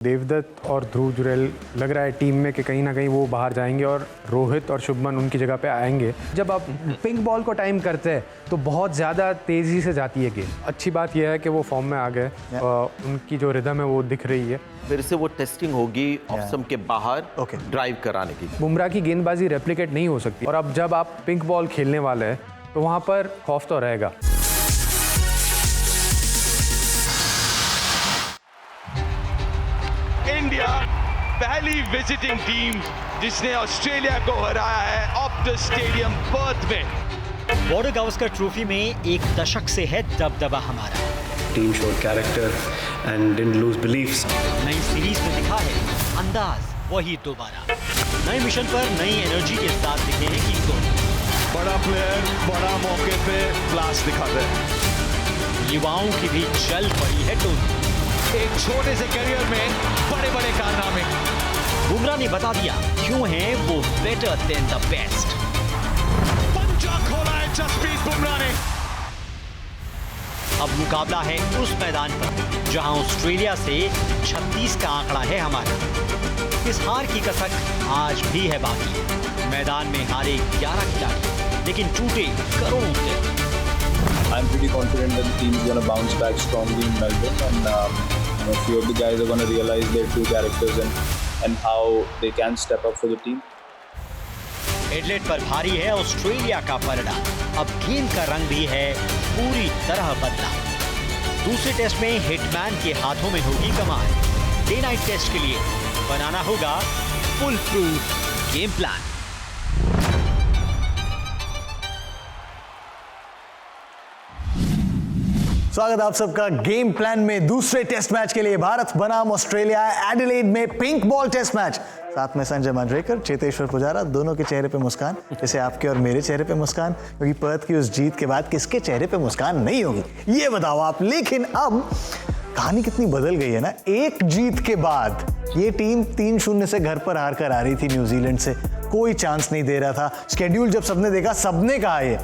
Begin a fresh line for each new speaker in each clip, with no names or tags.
देवदत्त और ध्रुव जुरैल लग रहा है टीम में कि कहीं ना कहीं वो बाहर जाएंगे और रोहित और शुभमन उनकी जगह पे आएंगे। जब आप पिंक बॉल को टाइम करते हैं तो बहुत ज़्यादा तेज़ी से जाती है गेम। अच्छी बात यह है कि वो फॉर्म में आ गए, उनकी जो रिदम है वो दिख रही है।
फिर से वो टेस्टिंग होगी ऑफ के बाहर ड्राइव कराने की।
बुमराह की गेंदबाजी रेप्लिकेट नहीं हो सकती और अब जब आप पिंक बॉल खेलने वाले हैं तो वहाँ पर खौफ तो रहेगा।
इंडिया पहली विजिटिंग टीम जिसने ऑस्ट्रेलिया को हराया है ऑप्टस स्टेडियम पर्थ में।
बॉर्डर गावस्कर ट्रॉफी में एक दशक से है दबदबा हमारा।
Team showed character and didn't lose believes.
नई सीरीज में दिखा है अंदाज वही दोबारा। नए मिशन पर नई एनर्जी के साथ दिखे हैं किंग कोहली।
बड़ा प्लेयर बड़ा मौके पे क्लास दिखाता है।
युवाओं की भी चल पड़ी है टोली।
एक छोटे से करियर में बड़े बड़े कारनामे।
बुमराह ने बता दिया क्यों है वो बेटर देन द बेस्ट।
पंजा खोला है जसप्रीत बुमराह ने।
अब मुकाबला है उस मैदान पर जहां ऑस्ट्रेलिया से 36 का आंकड़ा है हमारा। इस हार की कसक आज भी है बाकी। मैदान में हारे 11 खिलाड़ी लेकिन टूटे करोड़ों दिल।
I'm pretty confident that the team is going to bounce back strongly in Melbourne, and a few of the guys are going to realize their true characters and how they can step up for the team.
Adelaide पर भारी है Australia का पलड़ा। अब game का रंग भी है पूरी तरह बदला। दूसरे टेस्ट में हिटमैन के हाथों में होगी कमाल। डे नाइट टेस्ट के लिए बनाना होगा फुल प्रूफ गेम प्लान।
स्वागत आप सबका गेम प्लान में। दूसरे टेस्ट मैच के लिए भारत बनाम ऑस्ट्रेलिया एडिलेड में पिंक बॉल टेस्ट मैच। साथ में संजय मांजरेकर, चेतेश्वर पुजारा, दोनों के चेहरे पे मुस्कान, जैसे आपके और मेरे चेहरे पे मुस्कान, क्योंकि पर्थ की उस जीत के बाद किसके चेहरे पे मुस्कान नहीं होगी ये बताओ आप। लेकिन अब कहानी कितनी बदल गई है ना। एक जीत के बाद ये टीम 3-0 से घर पर हार कर आ रही थी न्यूजीलैंड से। कोई चांस नहीं दे रहा था। शेड्यूल जब सबने देखा सबने कहा ये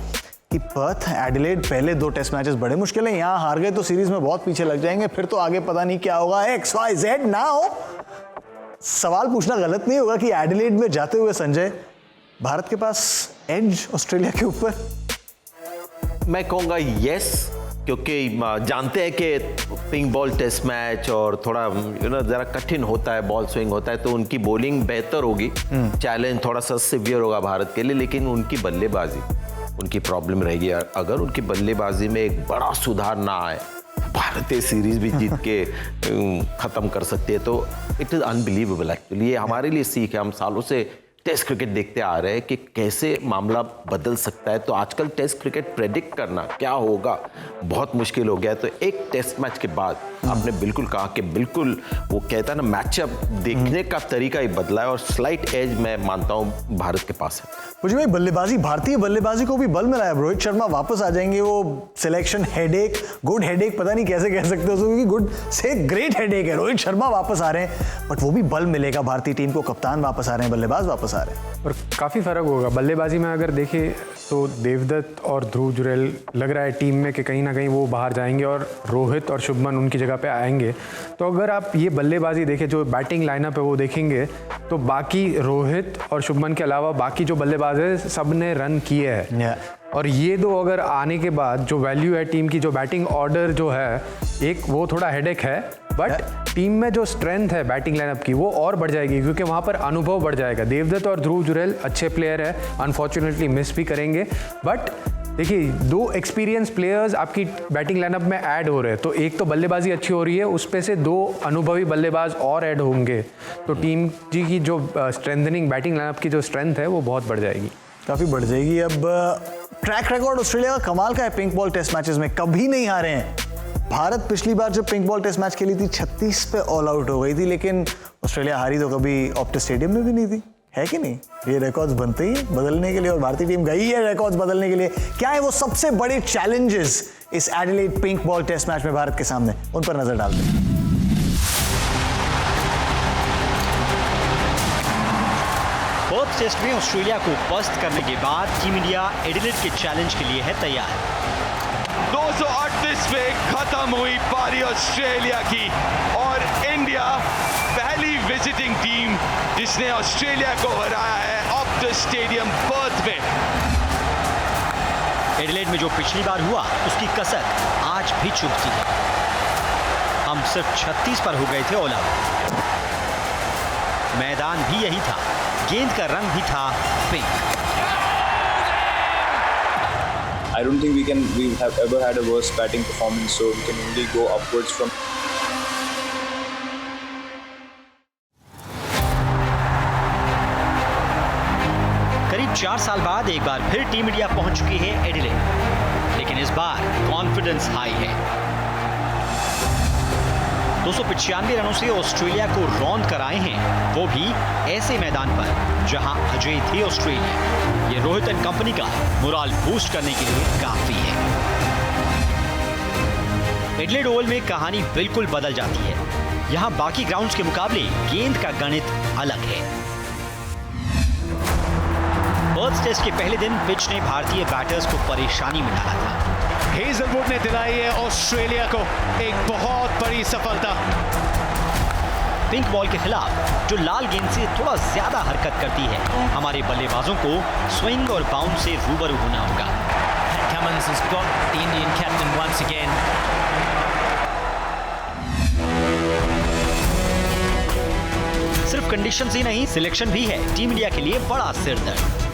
कि पर्थ एडिलेड पहले 2 टेस्ट मैचेस बड़े मुश्किल हैं, यहाँ हार गए तो सीरीज में बहुत पीछे लग जाएंगे, फिर तो आगे पता नहीं क्या होगा। XYZ नाउ सवाल पूछना गलत नहीं होगा कि एडिलेड में जाते हुए संजय भारत के पास एज ऑस्ट्रेलिया के ऊपर।
मैं कहूँगा यस, क्योंकि जानते हैं कि पिंक बॉल टेस्ट मैच और थोड़ा ज़रा कठिन होता है, बॉल स्विंग होता है, तो उनकी बॉलिंग बेहतर होगी। चैलेंज थोड़ा सा सिवियर होगा भारत के लिए, लेकिन उनकी बल्लेबाजी उनकी प्रॉब्लम रहेगी। अगर उनकी बल्लेबाजी में एक बड़ा सुधार ना आए, भारत सीरीज भी जीत के ख़त्म कर सकती है। तो इट इज़ अनबिलीवेबल एक्चुअली। ये हमारे लिए सीख है। हम सालों से टेस्ट क्रिकेट देखते आ रहे हैं कि कैसे मामला बदल सकता है। तो आजकल टेस्ट क्रिकेट प्रेडिक्ट करना क्या होगा बहुत मुश्किल हो गया है। तो एक टेस्ट मैच के बाद आपने बिल्कुल कहा कि बिल्कुल वो कहता है ना, मैचअप देखने का तरीका ही बदला है और स्लाइट एज मैं मानता हूँ भारत के पास है।
मुझे भाई बल्लेबाजी, भारतीय बल्लेबाजी को भी बल मिला है। रोहित शर्मा वापस आ जाएंगे। वो सिलेक्शन हेडेक, गुड हेडेक, पता नहीं कैसे कह सकते हो, क्योंकि गुड से ग्रेट हेडेक है। रोहित शर्मा वापस आ रहे हैं, बट वो भी बल मिलेगा भारतीय टीम को। कप्तान वापस आ रहे हैं, बल्लेबाज वापस आ रहे हैं
और काफ़ी फ़र्क होगा बल्लेबाजी में। अगर देखें तो देवदत्त और ध्रुव जुरैल लग रहा है टीम में कि कहीं ना कहीं वो बाहर जाएंगे और रोहित और शुभमन उनकी जगह पे आएंगे। तो अगर आप ये बल्लेबाजी देखें, जो बैटिंग लाइनअप है वो देखेंगे, तो बाकी रोहित और शुभमन के अलावा बाकी जो बल्लेबाज है सब ने रन किए हैं। और ये दो अगर आने के बाद जो वैल्यू है टीम की, जो बैटिंग ऑर्डर जो है, एक वो थोड़ा हेडेक है, बट टीम में जो स्ट्रेंथ है बैटिंग लाइनअप की वो और बढ़ जाएगी, क्योंकि वहाँ पर अनुभव बढ़ जाएगा। देवदत्त और ध्रुव जुरैल अच्छे प्लेयर है, अनफॉर्चुनेटली मिस भी करेंगे, बट देखिए 2 एक्सपीरियंस प्लेयर्स आपकी बैटिंग लाइनअप में ऐड हो रहे हैं। तो एक तो बल्लेबाजी अच्छी हो रही है, उस पे से 2 अनुभवी बल्लेबाज और ऐड होंगे, तो टीम जी की जो स्ट्रेंथनिंग बैटिंग लाइनअप की जो स्ट्रेंथ है वो बहुत बढ़ जाएगी,
काफ़ी बढ़ जाएगी। अब ट्रैक रिकॉर्ड ऑस्ट्रेलिया का कमाल का है पिंक बॉल टेस्ट मैचेस में, कभी नहीं हारे हैं। भारत पिछली बार जब पिंक बॉल टेस्ट मैच खेली थी 36 पे ऑल आउट हो गई थी, लेकिन ऑस्ट्रेलिया हारी तो कभी ऑप्टस स्टेडियम में भी नहीं थी, है कि नहीं। ये रिकॉर्ड्स बनते ही बदलने के लिए और भारतीय टीम गई है रिकॉर्ड्स बदलने के लिए। क्या है वो सबसे बड़े चैलेंजेस इस Adelaide pink ball test match में भारत के सामने, उन पर नजर डालते हैं।
पर्थ टेस्ट में ऑस्ट्रेलिया को पस्त करने के बाद टीम इंडिया एडिलेड के चैलेंज के लिए है तैयार।
238 में खत्म हुई पारी ऑस्ट्रेलिया की और इंडिया जिसने ऑस्ट्रेलिया को हराया है ऑप्टस स्टेडियम पर्थ में।
एडिलेड में जो पिछली बार हुआ उसकी कसर आज भी चुभती है। हम सिर्फ 36 पर हो गए थे ऑल आउट। मैदान भी यही था, गेंद का रंग भी था pink.
I don't think we have ever had a worse batting performance, so we can only go upwards from.
करीब 4 साल बाद एक बार फिर टीम इंडिया पहुंच चुकी है एडिलेड, लेकिन इस बार कॉन्फिडेंस हाई है। 295 रनों से ऑस्ट्रेलिया को रौंद कर आए हैं, वो भी ऐसे मैदान पर जहां अजय थे ऑस्ट्रेलिया। ये रोहित एंड कंपनी का मोराल बूस्ट करने के लिए काफी है। एडिलेड ओवल में कहानी बिल्कुल बदल जाती है। यहां बाकी ग्राउंड्स के मुकाबले गेंद का गणित अलग है। पर्थ टेस्ट के पहले दिन पिच ने भारतीय बैटर्स को परेशानी में डाला था।
हेजलवुड ने दिलाई है ऑस्ट्रेलिया को एक बहुत बड़ी सफलता।
पिंक बॉल के खिलाफ जो लाल गेंद से थोड़ा ज्यादा हरकत करती है, हमारे बल्लेबाजों को स्विंग और बाउंस से रूबरू होना होगा।
Cummins has got the Indian captain once again.
सिर्फ कंडीशन ही नहीं, सिलेक्शन भी है टीम इंडिया के लिए बड़ा सिरदर्द।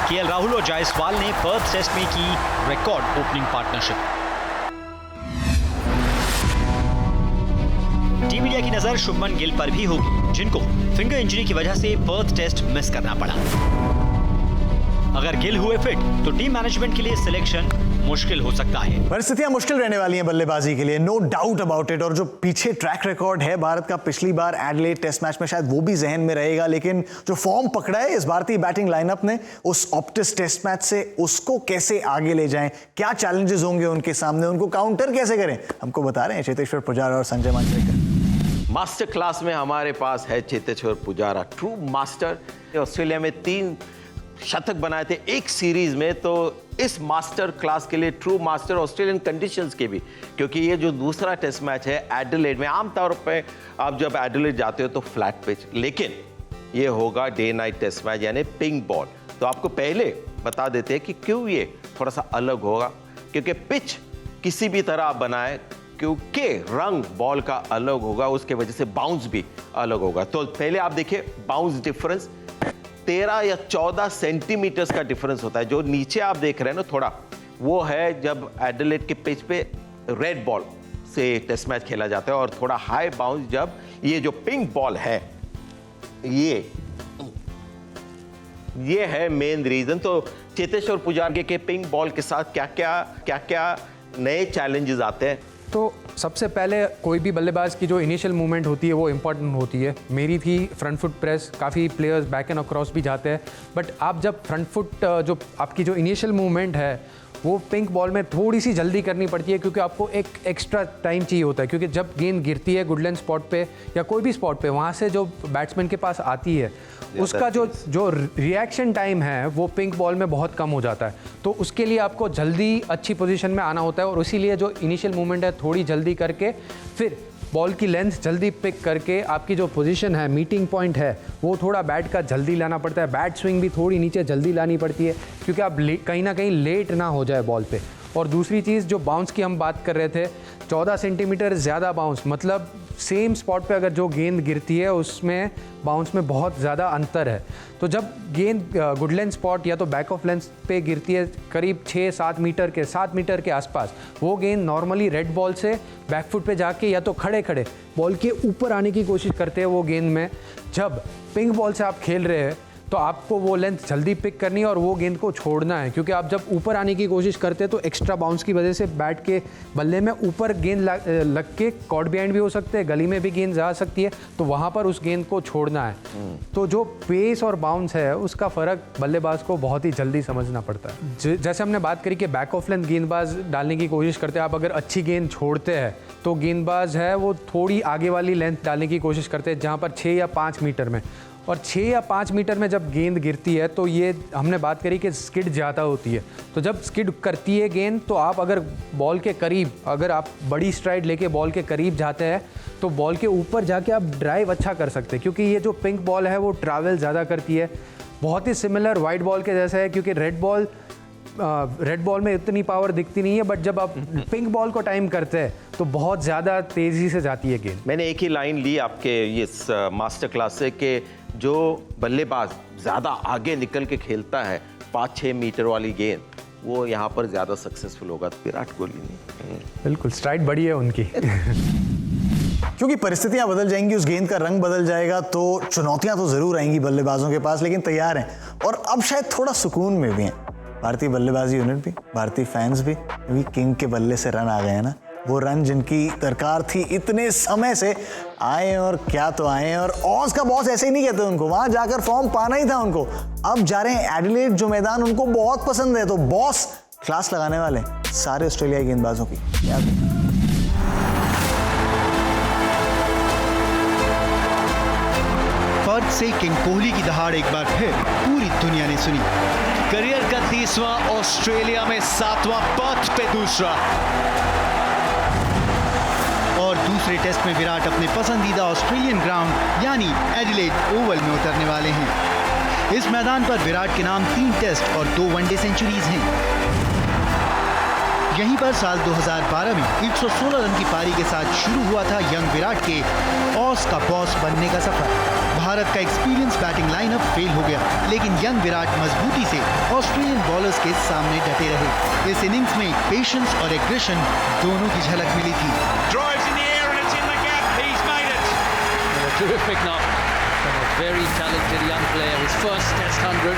केएल राहुल और जायसवाल ने पर्थ टेस्ट में की record opening partnership. Team India की नजर शुभमन गिल पर भी होगी, जिनको फिंगर इंजरी की वजह से पर्थ टेस्ट मिस करना पड़ा। अगर गिल हुए फिट तो टीम मैनेजमेंट के लिए सिलेक्शन मुश्किल हो सकता है।
परिस्थितियां मुश्किल रहने वाली हैं बल्लेबाजी के लिए, नो डाउट अबाउट इट। और जो पीछे ट्रैक रिकॉर्ड है भारत का पिछली बार एडिलेड टेस्ट मैच में, शायद वो भी जहन में रहेगा। लेकिन जो फॉर्म पकड़ा है इस भारतीय बैटिंग लाइनअप ने उस ऑप्टिस टेस्ट मैच से, उसको कैसे आगे ले जाएं, क्या चैलेंजेस होंगे उनके सामने, उनको काउंटर कैसे करें, हमको बता रहे हैं चेतेश्वर पुजारा और संजय मांजरेकर।
मास्टर क्लास में हमारे पास है Cheteshwar Pujara, true master. Australia में 3 शतक बनाए थे एक सीरीज में, तो इस मास्टर क्लास के लिए ट्रू मास्टर ऑस्ट्रेलियन कंडीशंस के भी, क्योंकि ये जो दूसरा टेस्ट मैच है एडिलेड में, आमतौर पे आप जब एडिलेड जाते हो तो फ्लैट पिच, लेकिन ये होगा डे नाइट टेस्ट मैच यानी पिंक बॉल। तो आपको पहले बता देते हैं कि क्यों ये थोड़ा सा अलग होगा, क्योंकि पिच किसी भी तरह आप बनाए, क्योंकि रंग बॉल का अलग होगा, उसके वजह से बाउंस भी अलग होगा। तो पहले आप देखिए बाउंस डिफरेंस 13 या 14 सेंटीमीटर्स का डिफरेंस होता है। जो नीचे आप देख रहे हैं ना थोड़ा, वो है जब एडिलेड के पिच पे रेड बॉल से टेस्ट मैच खेला जाता है, और थोड़ा हाई बाउंस जब ये जो पिंक बॉल है, ये है मेन रीजन। तो चेतेश्वर पुजारा के पिंक बॉल के साथ क्या क्या नए चैलेंजेस आते हैं?
तो सबसे पहले कोई भी बल्लेबाज की जो इनिशियल मूवमेंट होती है वो इम्पॉर्टेंट होती है। मेरी थी फ्रंट फुट प्रेस, काफ़ी प्लेयर्स बैक एंड अक्रॉस भी जाते हैं, बट आप जब फ्रंट फुट जो आपकी जो इनिशियल मूवमेंट है वो पिंक बॉल में थोड़ी सी जल्दी करनी पड़ती है, क्योंकि आपको एक एक्स्ट्रा टाइम चाहिए होता है, क्योंकि जब गेंद गिरती है गुडलैंड स्पॉट पे या कोई भी स्पॉट पे, वहाँ से जो बैट्समैन के पास आती है उसका जो रिएक्शन टाइम है वो पिंक बॉल में बहुत कम हो जाता है। तो उसके लिए आपको जल्दी अच्छी पोजीशन में आना होता है, और इसीलिए जो इनिशियल मूवमेंट है थोड़ी जल्दी करके फिर बॉल की लेंथ जल्दी पिक करके आपकी जो पोजीशन है, मीटिंग पॉइंट है, वो थोड़ा बैट का जल्दी लाना पड़ता है। बैट स्विंग भी थोड़ी नीचे जल्दी लानी पड़ती है, क्योंकि आप कहीं ना कहीं लेट ना हो जाए बॉल पे। और दूसरी चीज़ जो बाउंस की हम बात कर रहे थे, 14 सेंटीमीटर ज़्यादा बाउंस, मतलब सेम स्पॉट पे अगर जो गेंद गिरती है उसमें बाउंस में बहुत ज़्यादा अंतर है। तो जब गेंद गुडलैंड स्पॉट या तो बैक ऑफ लेंथ पे गिरती है करीब 7 मीटर के आसपास, वो गेंद नॉर्मली रेड बॉल से बैकफुट पे जाके या तो खड़े बॉल के ऊपर आने की कोशिश करते हैं वो गेंद में। जब पिंक बॉल से आप खेल रहे हैं तो आपको वो लेंथ जल्दी पिक करनी है और वो गेंद को छोड़ना है, क्योंकि आप जब ऊपर आने की कोशिश करते हैं तो एक्स्ट्रा बाउंस की वजह से बैट के बल्ले में ऊपर गेंद लग के कॉर्ड बिहाइंड भी हो सकते हैं, गली में भी गेंद जा सकती है, तो वहाँ पर उस गेंद को छोड़ना है। तो जो पेस और बाउंस है उसका फ़र्क बल्लेबाज को बहुत ही जल्दी समझना पड़ता है। जैसे हमने बात करी कि बैक ऑफ लेंथ गेंदबाज डालने की कोशिश करते हैं, आप अगर अच्छी गेंद छोड़ते हैं तो गेंदबाज है वो थोड़ी आगे वाली लेंथ डालने की कोशिश करते हैं, जहाँ पर 6 या 5 मीटर में, और 6 या 5 मीटर में जब गेंद गिरती है तो ये हमने बात करी कि स्किड ज़्यादा होती है, तो जब स्किड करती है गेंद तो आप अगर बॉल के करीब, अगर आप बड़ी स्ट्राइड लेके बॉल के करीब जाते हैं तो बॉल के ऊपर जाके आप ड्राइव अच्छा कर सकते हैं, क्योंकि ये जो पिंक बॉल है वो ट्रैवल ज़्यादा करती है। बहुत ही सिमिलर वाइट बॉल के जैसा है, क्योंकि रेड बॉल में इतनी पावर दिखती नहीं है, बट जब आप पिंक बॉल को टाइम करते हैं तो बहुत ज़्यादा तेज़ी से जाती है गेंद।
मैंने एक ही लाइन ली आपके इस मास्टर क्लास से कि जो बल्लेबाज ज़्यादा आगे निकल के खेलता है 5-6 मीटर वाली गेंद, वो यहाँ पर ज़्यादा सक्सेसफुल होगा। विराट कोहली नहीं।
बिल्कुल, स्ट्राइड बड़ी है उनकी।
क्योंकि परिस्थितियां बदल जाएंगी, उस गेंद का रंग बदल जाएगा, तो चुनौतियां तो जरूर आएंगी बल्लेबाजों के पास, लेकिन तैयार हैं और अब शायद थोड़ा सुकून में भी हैं भारतीय बल्लेबाजी यूनिट भी, भारतीय फैंस भी, क्योंकि किंग के बल्ले से रन आ गए हैं ना, वो रन जिनकी दरकार थी इतने समय से, आए और क्या तो आए। और ऑज का बॉस ऐसे ही नहीं कहते उनको, वहां जाकर फॉर्म पाना ही था उनको। अब जा रहे हैं एडिलेड, जो मैदान उनको बहुत पसंद है, तो बॉस क्लास लगाने वाले सारे ऑस्ट्रेलियाई गेंदबाजों की।
पर्थ से किंग कोहली की दहाड़ एक बार फिर पूरी दुनिया ने सुनी।
करियर का 30वां, ऑस्ट्रेलिया में 7वां, पर्थ पे दूसरा।
और दूसरे टेस्ट में विराट अपने पसंदीदा ऑस्ट्रेलियन ग्राउंड यानी एडिलेड ओवल में उतरने वाले हैं। इस मैदान पर विराट के नाम 3 टेस्ट और 2 वनडे सेंचुरीज हैं। यहीं पर साल 2012 में 116 रन की पारी के साथ शुरू हुआ था यंग विराट के ऑस का बॉस बनने का सफर। भारत का एक्सपीरियंस बैटिंग लाइनअप फेल हो गया, लेकिन यंग विराट मजबूती से ऑस्ट्रेलियन बॉलर्स के सामने डटे रहे। इस इनिंग्स में पेशेंस और एग्रेशन दोनों की झलक मिली थी।
Terrific knock from a very talented young player. His first Test 100.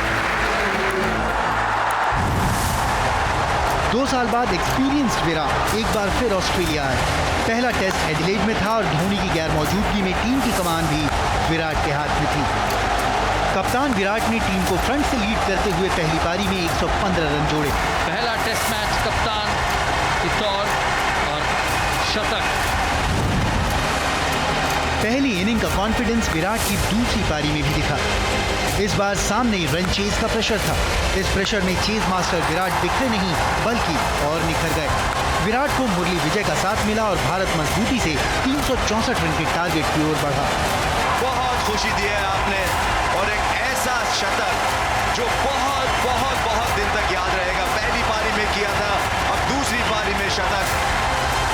2 साल बाद एक्सपीरियंस्ड विराट एक बार फिर ऑस्ट्रेलिया आए। पहला टेस्ट एडिलेड में था और धोनी की गैर मौजूदगी में टीम की कमान भी विराट के हाथ में थी। कप्तान विराट ने टीम को फ्रंट से लीड करते हुए पहली पारी में 115 रन जोड़े।
पहला टेस्ट मैच कप्तान के तौर और शतक।
पहली इनिंग का कॉन्फिडेंस विराट की दूसरी पारी में भी दिखा। इस बार सामने रन चेज का प्रेशर था। इस प्रेशर में चेज मास्टर विराट बिखरे नहीं बल्कि और निखर गए। विराट को मुरली विजय का साथ मिला और भारत मजबूती से 364 रन के टारगेट की ओर बढ़ा।
बहुत खुशी दी है आपने, और एक ऐसा शतक जो बहुत बहुत बहुत दिन तक याद रहेगा। पहली पारी में किया था, अब दूसरी पारी में शतक।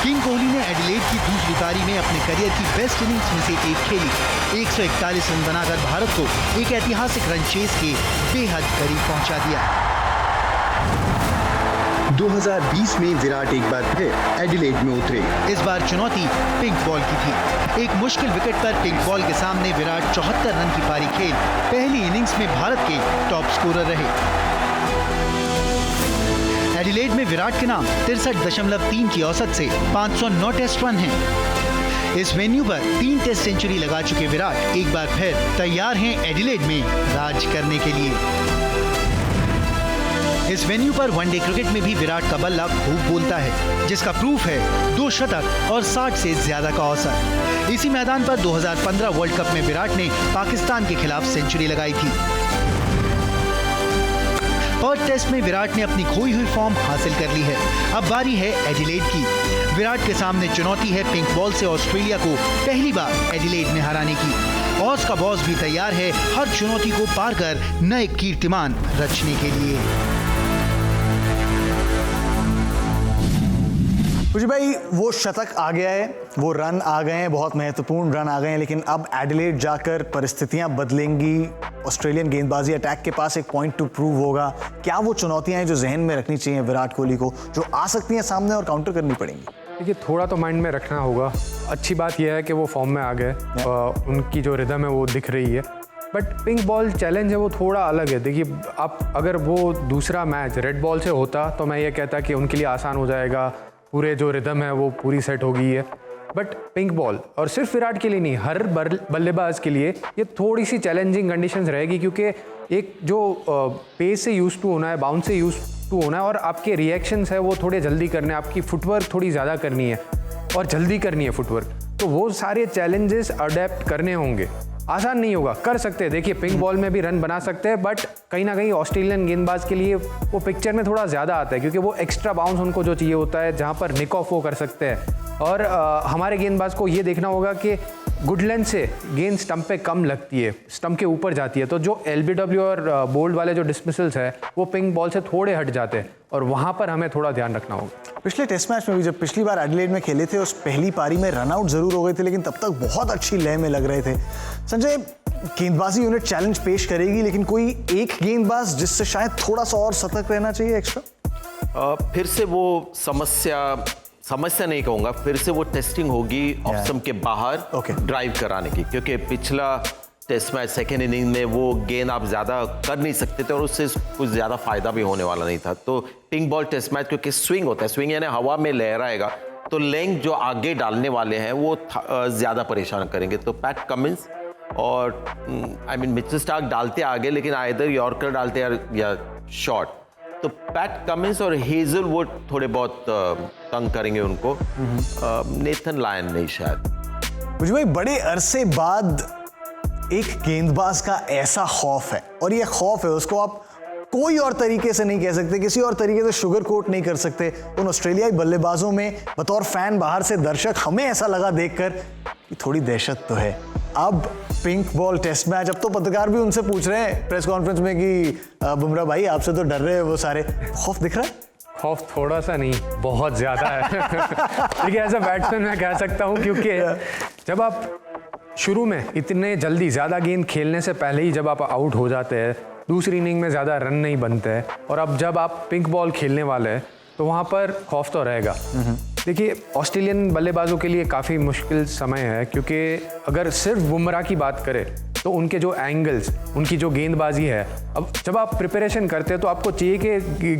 किंग कोहली ने एडिलेड की दूसरी पारी में अपने करियर की बेस्ट इनिंग्स में से एक खेली। 141 रन बनाकर भारत को एक ऐतिहासिक रन चेज के बेहद करीब पहुंचा दिया। 2020 में विराट एक बार फिर एडिलेड में उतरे। इस बार चुनौती पिंक बॉल की थी। एक मुश्किल विकेट पर पिंक बॉल के सामने विराट 74 रन की पारी खेल पहली इनिंग्स में भारत के टॉप स्कोरर रहे। एडिलेड में विराट के नाम 63.3 की औसत से 509 टेस्ट रन हैं। इस वेन्यू पर 3 टेस्ट सेंचुरी लगा चुके विराट एक बार फिर तैयार हैं एडिलेड में राज करने के लिए। इस वेन्यू पर वनडे क्रिकेट में भी विराट का बल्ला खूब बोलता है, जिसका प्रूफ है 2 शतक और 60 से ज्यादा का औसत। इसी मैदान पर 2015 वर्ल्ड कप में विराट ने पाकिस्तान के खिलाफ सेंचुरी लगाई थी। पर्थ टेस्ट में विराट ने अपनी खोई हुई फॉर्म हासिल कर ली है। अब बारी है एडिलेड की। विराट के सामने चुनौती है पिंक बॉल से ऑस्ट्रेलिया को पहली बार एडिलेड में हराने की। ऑस का बॉस भी तैयार है हर चुनौती को पार कर नए कीर्तिमान रचने के लिए।
मुझे भाई वो शतक आ गया है, वो रन आ गए हैं, बहुत महत्वपूर्ण रन आ गए हैं, लेकिन अब एडिलेड जाकर परिस्थितियां बदलेंगी। ऑस्ट्रेलियन गेंदबाजी अटैक के पास एक पॉइंट टू प्रूव होगा। क्या वो चुनौतियां हैं जो जहन में रखनी चाहिए विराट कोहली को, जो आ सकती हैं सामने और काउंटर करनी पड़ेंगी?
देखिए, थोड़ा तो माइंड में रखना होगा। अच्छी बात यह है कि वो फॉर्म में आ गए, उनकी जो रिदम है वो दिख रही है, बट पिंक बॉल चैलेंज है वो थोड़ा अलग है। देखिए, आप अगर वो दूसरा मैच रेड बॉल से होता तो मैं ये कहता कि उनके लिए आसान हो जाएगा, पूरे जो रिदम है वो पूरी सेट हो गई है। बट पिंक बॉल, और सिर्फ विराट के लिए नहीं, हर बल्लेबाज के लिए ये थोड़ी सी चैलेंजिंग कंडीशंस रहेगी, क्योंकि एक जो पेस से यूज टू होना है, बाउंस से यूज टू होना है, और आपके रिएक्शंस है वो थोड़े जल्दी करने, आपकी फुटवर्क थोड़ी ज़्यादा करनी है और जल्दी करनी है फुटवर्क, तो वो सारे चैलेंजेस अडेप्ट करने होंगे। आसान नहीं होगा, कर सकते हैं। देखिए पिंक बॉल में भी रन बना सकते हैं, बट कहीं ना कहीं ऑस्ट्रेलियन गेंदबाज के लिए वो पिक्चर में थोड़ा ज़्यादा आता है, क्योंकि वो एक्स्ट्रा बाउंस उनको जो चाहिए होता है, जहाँ पर निक ऑफ वो कर सकते हैं। और हमारे गेंदबाज को ये देखना होगा कि गुडलैंड से गेंद स्टंप पे कम लगती है, स्टंप के ऊपर जाती है, तो जो LBW और बोल्ड वाले जो डिसमिसल्स है वो पिंक बॉल से थोड़े हट जाते हैं, और वहाँ पर हमें थोड़ा ध्यान रखना होगा।
पिछले टेस्ट मैच में भी जब पिछली बार एडिलेड में खेले थे, उस पहली पारी में रनआउट जरूर हो गए थे, लेकिन तब तक बहुत अच्छी लय में लग रहे थे। संजय, गेंदबाजी यूनिट चैलेंज पेश करेगी, लेकिन कोई एक गेंदबाज जिससे शायद थोड़ा सा और सतर्क रहना चाहिए एक्स्ट्रा?
फिर से वो समस्या नहीं कहूंगा, फिर से वो टेस्टिंग होगी ऑफ स्टंप के बाहर ड्राइव कराने की, क्योंकि पिछला टेस्ट मैच सेकेंड इनिंग में वो गेंद आप ज़्यादा कर नहीं सकते थे और उससे कुछ ज़्यादा फायदा भी होने वाला नहीं था। तो पिंक बॉल टेस्ट मैच क्योंकि स्विंग होता है, स्विंग यानी हवा में लहराएगा, तो लेंथ जो आगे डालने वाले हैं वो ज़्यादा परेशान करेंगे। तो पैट कमिंस और मिचेल स्टार्क डालते आगे, लेकिन आइदर यॉर्कर डालते या शॉर्ट, तो पैट कमिंस और हेजलवुड थोड़े बहुत तंग करेंगे उनको। नेथन लायन नहीं शायद।
मुझे भाई बड़े अरसे बाद एक गेंदबाज का ऐसा खौफ है, और ये खौफ है उसको आप कोई और तरीके से नहीं कह सकते, किसी और तरीके से शुगर कोट नहीं कर सकते। उन ऑस्ट्रेलियाई बल्लेबाजों में बतौर फैन, बाहर से दर्शक, हमें ऐसा लगा देखकर कि थोड़ी दहशत तो है। अब पिंक बॉल टेस्ट मैच, अब तो पत्रकार भी उनसे पूछ रहे हैं प्रेस कॉन्फ्रेंस में कि बुमराह भाई आपसे तो डर रहे हैं वो सारे, खौफ दिख रहा है?
खौफ थोड़ा सा नहीं, बहुत ज़्यादा है। देखिए एज अ बैट्समैन मैं कह सकता हूँ, क्योंकि जब आप शुरू में इतने जल्दी ज़्यादा गेंद खेलने से पहले ही जब आप आउट हो जाते हैं, दूसरी इनिंग में ज़्यादा रन नहीं बनते हैं, और अब जब आप पिंक बॉल खेलने वाले हैं तो वहाँ पर खौफ तो रहेगा। देखिए ऑस्ट्रेलियन बल्लेबाजों के लिए काफ़ी मुश्किल समय है, क्योंकि अगर सिर्फ बुमराह की बात करें तो उनके जो एंगल्स, उनकी जो गेंदबाजी है, अब जब आप प्रिपरेशन करते हैं तो आपको चाहिए कि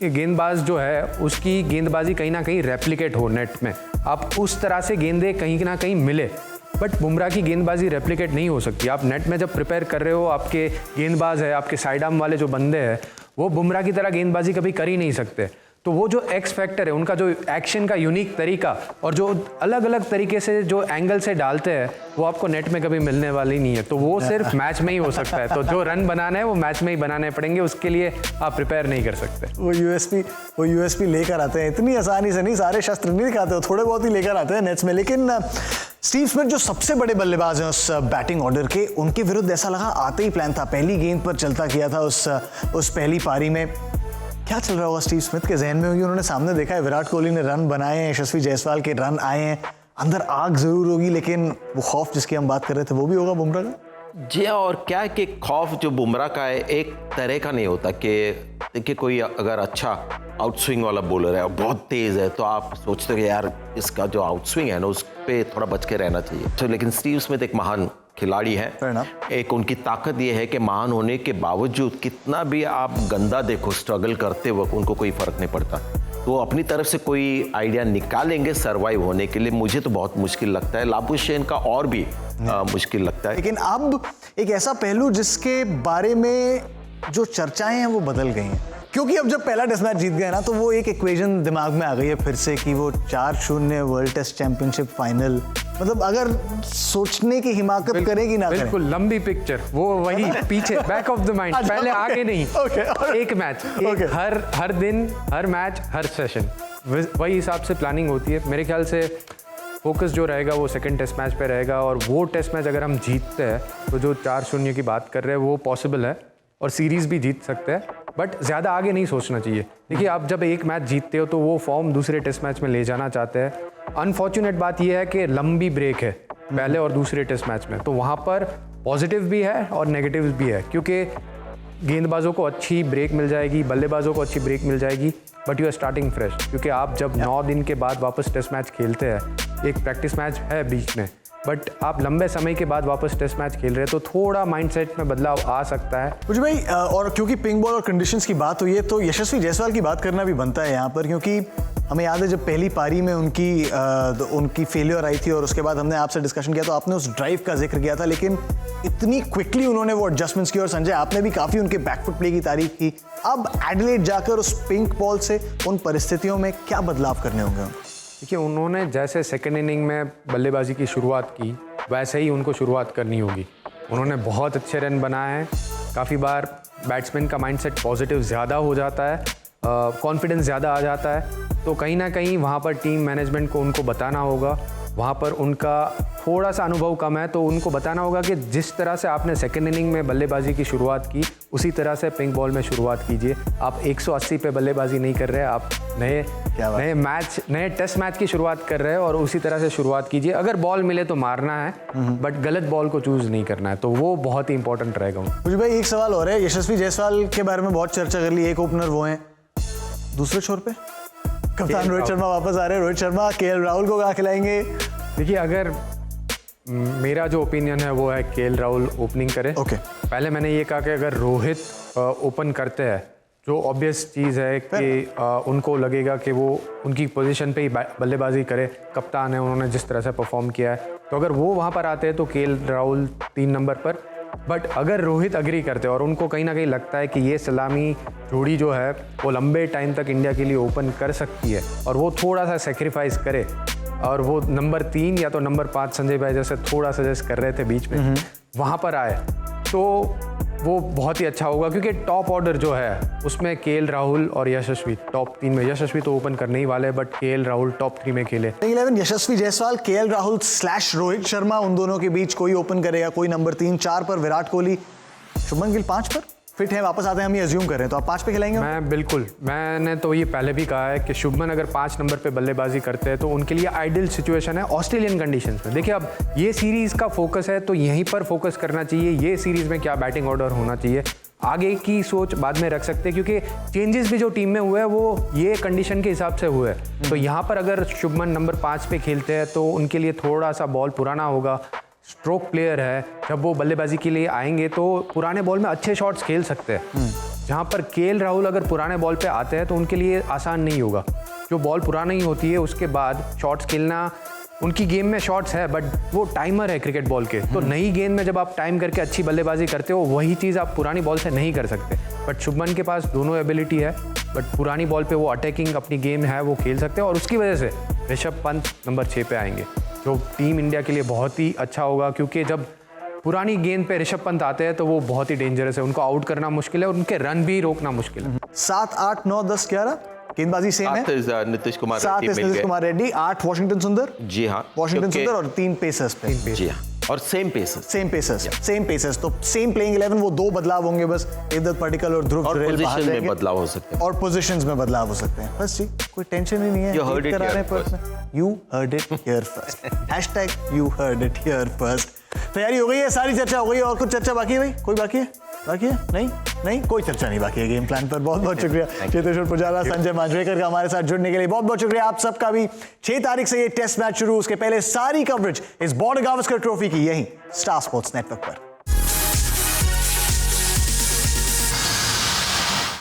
गेंदबाज जो है उसकी गेंदबाजी कहीं ना कहीं रेप्लिकेट हो नेट में, आप उस तरह से गेंदें कहीं ना कहीं मिले। बट बुमराह की गेंदबाजी रेप्लिकेट नहीं हो सकती। आप नेट में जब प्रिपेयर कर रहे हो, आपके गेंदबाज है, आपके साइड आर्म वाले जो बंदे हैं, वो बुमराह की तरह गेंदबाजी कभी कर ही नहीं सकते। तो वो जो एक्स फैक्टर है, उनका जो एक्शन का यूनिक तरीका और जो अलग अलग तरीके से जो एंगल से डालते हैं, वो आपको नेट में कभी मिलने वाली नहीं है। तो वो सिर्फ मैच में ही हो सकता है। तो जो रन बनाने हैं वो मैच में ही बनाने पड़ेंगे, उसके लिए आप प्रिपेयर नहीं कर सकते।
वो यूएसपी लेकर आते हैं, इतनी आसानी से नहीं, सारे शस्त्र नहीं दिखाते हो, थोड़े बहुत ही लेकर आते हैं नेट्स में। लेकिन स्टीव स्मिथ जो सबसे बड़े बल्लेबाज हैं उस बैटिंग ऑर्डर के, उनके विरुद्ध ऐसा लगा आते ही प्लान था, पहली गेंद पर चलता किया था उस पहली पारी में। क्या चल रहा होगा स्टीव स्मिथ के जहन में? होगी उन्होंने सामने देखा है विराट कोहली ने रन बनाए हैं, यशस्वी जायसवाल के रन आए हैं, अंदर आग जरूर होगी, लेकिन वो खौफ जिसकी हम बात कर रहे थे वो भी होगा बुमराह का।
जी और क्या है कि खौफ जो बुमराह का है एक तरह का नहीं होता कि देखिए कोई अगर अच्छा आउटस्विंग वाला बॉलर है और बहुत तेज है, तो आप सोचते हो कि यार इसका जो आउटस्विंग है ना उस पर थोड़ा बच के रहना चाहिए। तो लेकिन स्टीव स्मिथ एक महान खिलाड़ी है। एक उनकी ताकत ये है कि महान होने के बावजूद कितना भी आप गंदा देखो स्ट्रगल करते वक्त, उनको कोई फर्क नहीं पड़ता। तो वो अपनी तरफ से कोई आइडिया निकालेंगे सर्वाइव होने के लिए। मुझे तो बहुत मुश्किल लगता है, लाबुशेन का और भी मुश्किल लगता है।
लेकिन अब एक ऐसा पहलू जिसके बारे में जो चर्चाएं हैं वो बदल गई हैं, क्योंकि अब जब पहला टेस्ट मैच जीत गए ना, तो वो एक इक्वेशन दिमाग में आ गई है फिर से कि वो 4-0 वर्ल्ड टेस्ट चैंपियनशिप फाइनल, मतलब अगर सोचने की हिमाकत करेगी ना,
बिल्कुल लंबी पिक्चर, वो वही पीछे बैक ऑफ द माइंड, पहले आगे नहीं, एक मैच, हर दिन, हर मैच, हर सेशन, वही हिसाब से प्लानिंग होती है। मेरे ख्याल से फोकस जो रहेगा वो सेकंड टेस्ट मैच पे रहेगा, और वो टेस्ट मैच अगर हम जीतते हैं तो जो 4-0 की बात कर रहे हैं वो पॉसिबल है, और सीरीज़ भी जीत सकते हैं, बट ज़्यादा आगे नहीं सोचना चाहिए। देखिए आप जब एक मैच जीतते हो तो वो फॉर्म दूसरे टेस्ट मैच में ले जाना चाहते हैं। अनफॉर्चुनेट बात यह है कि लंबी ब्रेक है पहले और दूसरे टेस्ट मैच में, तो वहाँ पर पॉजिटिव भी है और नेगेटिव भी है, क्योंकि गेंदबाजों को अच्छी ब्रेक मिल जाएगी, बल्लेबाजों को अच्छी ब्रेक मिल जाएगी, but you are starting fresh. क्योंकि आप जब 9 दिन के बाद वापस टेस्ट मैच खेलते हैं, एक प्रैक्टिस मैच है बीच में, बट आप लंबे समय के बाद वापस टेस्ट मैच खेल रहे हैं, तो थोड़ा माइंडसेट में बदलाव आ सकता है।
मुझे भाई और क्योंकि पिंक बॉल और कंडीशंस की बात हुई है, तो यशस्वी जायसवाल की बात करना भी बनता है यहाँ पर, क्योंकि हमें याद है जब पहली पारी में उनकी फेलियर आई थी और उसके बाद हमने आपसे डिस्कशन किया तो आपने उस ड्राइव का जिक्र किया था, लेकिन इतनी क्विकली उन्होंने वो एडजस्टमेंट्स की, और संजय आपने भी काफ़ी उनके बैकफुट प्ले की तारीफ की। अब एडिलेड जाकर उस पिंक बॉल से उन परिस्थितियों में क्या बदलाव करने होंगे?
देखिए उन्होंने जैसे सेकेंड इनिंग में बल्लेबाजी की शुरुआत की वैसे ही उनको शुरुआत करनी होगी। उन्होंने बहुत अच्छे रन बनाए हैं। काफ़ी बार बैट्समैन का माइंडसेट पॉजिटिव ज़्यादा हो जाता है, कॉन्फिडेंस ज़्यादा आ जाता है, तो कहीं ना कहीं वहाँ पर टीम मैनेजमेंट को उनको बताना होगा। वहाँ पर उनका थोड़ा सा अनुभव कम है तो उनको बताना होगा कि जिस तरह से आपने सेकेंड इनिंग में बल्लेबाजी की शुरुआत की उसी तरह से पिंक बॉल में शुरुआत कीजिए। आप 180 पे बल्लेबाजी नहीं कर रहे, आप नए टेस्ट मैच की शुरुआत कर रहे हैं और उसी तरह से शुरुआत कीजिए। अगर बॉल मिले तो मारना है, बट गलत बॉल को चूज नहीं करना है, तो वो बहुत ही इंपॉर्टेंट रहेगा।
मुझे भाई एक सवाल और है, यशस्वी जायसवाल के बारे में बहुत चर्चा कर ली, एक ओपनर वो हैं, दूसरे छोर पे कप्तान रोहित शर्मा वापस आ रहे हैं। रोहित शर्मा केएल राहुल को कहाँ खिलाएंगे?
देखिए अगर मेरा जो ओपिनियन है वो है केएल राहुल ओपनिंग करे।
ओके।
पहले मैंने ये कहा कि अगर रोहित ओपन करते हैं जो ऑब्वियस चीज़ है कि उनको लगेगा कि वो उनकी पोजीशन पे ही बल्लेबाजी करे, कप्तान है, उन्होंने जिस तरह से परफॉर्म किया है, तो अगर वो वहाँ पर आते हैं तो केएल राहुल 3 नंबर पर। बट अगर रोहित अग्री करते हैं और उनको कहीं ना कहीं लगता है कि ये सलामी जोड़ी जो है वो लंबे टाइम तक इंडिया के लिए ओपन कर सकती है और वो थोड़ा सा सेक्रीफाइस करे और वो नंबर 3 या तो नंबर 5 संजय भाई जैसे थोड़ा सजेस्ट कर रहे थे बीच में, वहाँ पर आए तो वो बहुत ही अच्छा होगा। क्योंकि टॉप ऑर्डर जो है उसमें केएल राहुल और यशस्वी टॉप 3 में, यशस्वी तो ओपन करने ही वाले हैं बट केएल राहुल टॉप 3 में खेले।
11 यशस्वी जायसवाल, केएल राहुल / रोहित शर्मा, उन दोनों के बीच कोई ओपन करेगा, कोई नंबर 3, 4 पर विराट कोहली, शुभमन गिल 5 पर फिट है, वापस आते हैं, हम ये अज्यूम कर रहे हैं, तो आप 5 पे खिलाएंगे?
मैं बिल्कुल, मैंने तो ये पहले भी कहा है कि शुभमन अगर 5 नंबर पे बल्लेबाजी करते हैं तो उनके लिए आइडियल सिचुएशन है ऑस्ट्रेलियन कंडीशंस में। देखिए अब ये सीरीज़ का फोकस है तो यहीं पर फोकस करना चाहिए, ये सीरीज़ में क्या बैटिंग ऑर्डर होना चाहिए, आगे की सोच बाद में रख सकते हैं क्योंकि चेंजेस भी जो टीम में हुए हैं वो ये कंडीशन के हिसाब से हुए हैं। तो यहाँ पर अगर शुभमन नंबर 5 पे खेलते हैं तो उनके लिए थोड़ा सा बॉल पुराना होगा, स्ट्रोक प्लेयर है, जब वो बल्लेबाजी के लिए आएंगे तो पुराने बॉल में अच्छे शॉट्स खेल सकते हैं। जहाँ पर केएल राहुल अगर पुराने बॉल पे आते हैं तो उनके लिए आसान नहीं होगा। जो बॉल पुरानी होती है उसके बाद शॉट्स खेलना, उनकी गेम में शॉट्स है बट वो टाइमर है क्रिकेट बॉल के, तो नई गेंद में जब आप टाइम करके अच्छी बल्लेबाजी करते हो वही चीज़ आप पुरानी बॉल से नहीं कर सकते। बट शुभमन के पास दोनों एबिलिटी है, बट पुरानी बॉल पे वो अटैकिंग अपनी गेम है वो खेल सकते हैं और उसकी वजह से ऋषभ पंत नंबर 6 पे आएंगे जो टीम इंडिया के लिए बहुत ही अच्छा होगा। क्योंकि जब पुरानी गेंद पे ऋषभ पंत आते हैं तो वो बहुत ही डेंजरस है, उनको आउट करना मुश्किल है और उनके रन भी रोकना मुश्किल है।
7, 8, 9, 10, 11 गेंदबाजी सेम है।
7 नीतीश कुमार
7 नीतीश कुमार रेड्डी, 8 वॉशिंगटन सुंदर।
जी हाँ,
वॉशिंगटन सुंदर और 3 पेसर्स पे।
जी हाँ, और सेम पेसर्स। तो सेम प्लेइंग 11, वो 2 बदलाव होंगे बस, देवदत्त पडिक्कल और ध्रुव जुरैल बाहर जाएंगे में बदलाव हो सकते हैं
और पोजीशंस में बदलाव हो सकते हैं। बस जी, कोई टेंशन ही नहीं है।
You heard it here first.
You heard it here first. #you heard it here first. तैयारी हो गई है, सारी चर्चा हो गई है, और कुछ चर्चा बाकी है भाई? कोई बाकी है? नहीं, कोई चर्चा नहीं बाकी है गेम प्लान पर। बहुत बहुत शुक्रिया चेतेश्वर पुजारा, संजय मांजरेकर का हमारे साथ जुड़ने के लिए बहुत बहुत शुक्रिया। आप सबका भी 6 तारीख से ये टेस्ट मैच शुरू, उसके पहले सारी कवरेज इस बॉर्डर गावस्कर ट्रॉफी की यहीं स्टार स्पोर्ट्स नेटवर्क पर।